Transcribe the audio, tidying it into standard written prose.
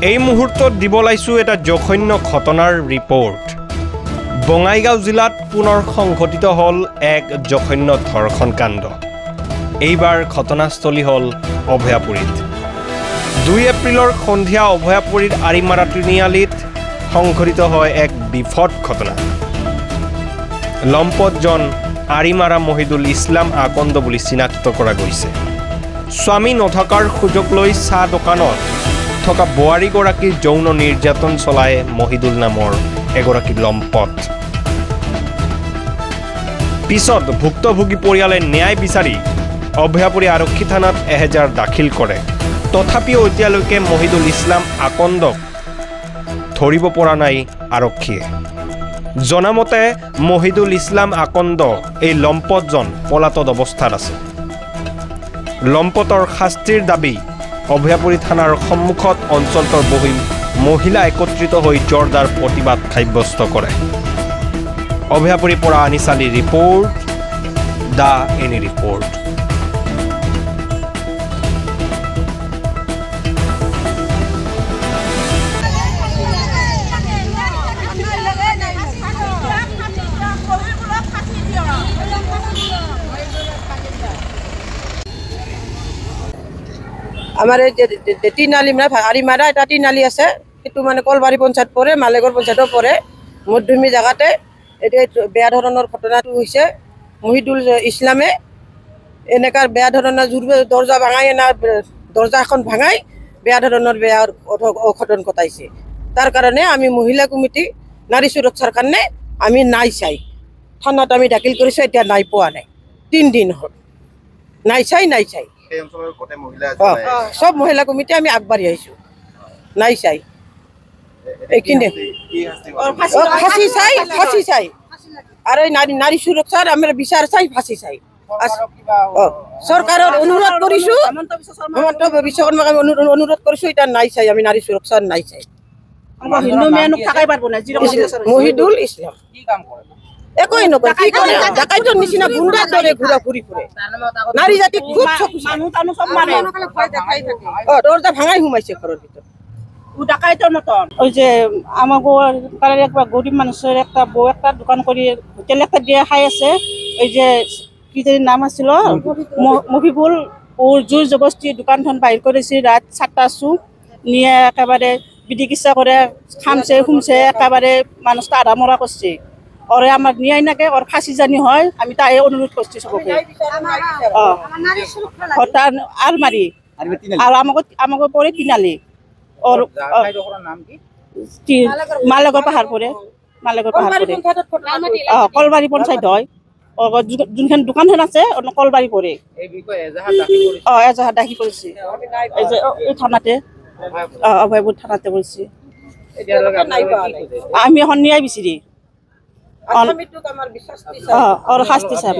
এই মুহূৰ্তত দিব লাইছো এটা জঘন্য ঘটনাৰ ৰিপৰ্ট। বঙাইগাঁও জিলাত পুনৰ সংঘটিত হ'ল এক জঘন্য ধৰ্ষণ কাণ্ড। এইবাৰ ঘটনাস্থলী হ'ল অভয়াপুৰীত। 2 এপ্ৰিলৰ সন্ধিয়া অভয়াপুৰীৰ আৰিমাৰা তিনিআলিত সংঘটিত হয় এক বিভৎ ঘটনা। লম্পটজন আৰিমাৰা মহিদুল ইছলাম আকন্দ বুলি চিনাক্ত কৰা গৈছে। স্বামী নথকাৰ সুযোগ লৈ চাহ দোকানত থকা বোৱাৰীগৰাকীৰ যৌন নিৰ্যাতন চলায় মহিদুল নামৰ এগৰাকী লম্পট। পিছত ভুক্তভোগী পৰিয়ালে ন্যায় বিচাৰি অভয়াপুৰী আৰক্ষী থানাত এহেজাৰ দাখিল কৰে। তথাপিও এতিয়ালৈকে মহিদুল ইছলাম আকন্দক ধৰিব পৰা নাই আৰক্ষীয়ে। জনামতে মহিদুল ইছলাম আকন্দ এই লম্পটজন পলাতক অৱস্থাত আছে। লম্পটৰ শাস্তিৰ দাবী অভয়াপুৰী থানাৰ সন্মুখত অঞ্চলটোৰ বহু মহিলা একত্ৰিত হৈ জোৰদাৰ প্ৰতিবাদ সাব্যস্ত কৰে। অভয়াপুৰীৰ পৰা আনিছালী ৰিপৰ্ট, দ্য এনি ৰিপৰ্ট। আমাৰ এই তিনিআলি মানে আৰিমাৰা এটা তিনিআলি আছে, সেইটো মানে কলবাৰী পঞ্চায়ত পৰে, মালেগৰ পঞ্চায়তো পৰে। মধ্যমী জেগাতে এতিয়া বেয়া ধৰণৰ ঘটনাটো হৈছে। মহিদুল ইছলামে এনেকুৱা বেয়া ধৰণৰ দৰ্জা ভাঙাই দৰ্জা এখন ভাঙাই বেয়া ধৰণৰ বেয়া অঘটন ঘটাইছে। তাৰ কাৰণে আমি মহিলা কমিটি নাৰী সুৰক্ষাৰ কাৰণে আমি নাই চাই থানাত আমি দাখিল কৰিছোঁ। এতিয়া নাই পোৱা নাই, 3 দিন হ'ল নাই চাই। সব মহিলা কমিটি আমি আগবাঢ়ি আহিছোঁ, নাই চাই এইখিনি ফাঁচি চাই আৰু নাৰী সুৰক্ষাৰ আমাৰ বিচাৰ চাই ফাঁচি চাই। চৰকাৰৰ অনুৰোধ কৰিছোঁ, হিমন্ত বিশ্ব শৰ্মাক আমি অনুৰোধ কৰিছোঁ, এতিয়া নাই চাই আমি নাৰী সুৰক্ষাৰ নাই চাই। মহিদুল ইছলাম একোই নকৰে, কি কৰে ডাকাইতৰ নিচিনা গুণ্ডাৰ দৰে ঘূৰা ঘূৰি ফুৰে। নাৰী জাতি খুব দৰ্জা ভাঙাই সোমাইছে ঘৰৰ ভিতৰত ডাকাইতৰ মতন। ওই যে আমাকে গরিব মানুষের একটা বউ একটা দোকান করে হোটেল একটা দিয়ে খাই আছে। ওই যে কি যে নাম আছিল মহিবুল, ওর জোর জবস্তি দোকানখন বাহির করেছি। রাত 7টা চুপ নিয়ে একেবারে বিধিকিচ্ছা করে খামছে খুমছে, একেবারে মানুষটা আধা মরা করছে। ওরে আমার নিয়ে নাকে ওর ফাঁসি জানি হয়, আমি তাই অনুরোধ করছি সবকে। আলমারি আর আমাকে পরে তিনালি ওর মালেগর পাহাড় পরে, কলবাৰী পঞ্চায়ত হয়। যোনখন দোকানখন আছে কলবাৰী পৰে। এজাহাৰ দাখিল কৰিছে এই থানাতে, অভয়পুৰ থানাতে কৰিছে। আমি এখন ন্যায় বিচাৰি শাস্তি চাই।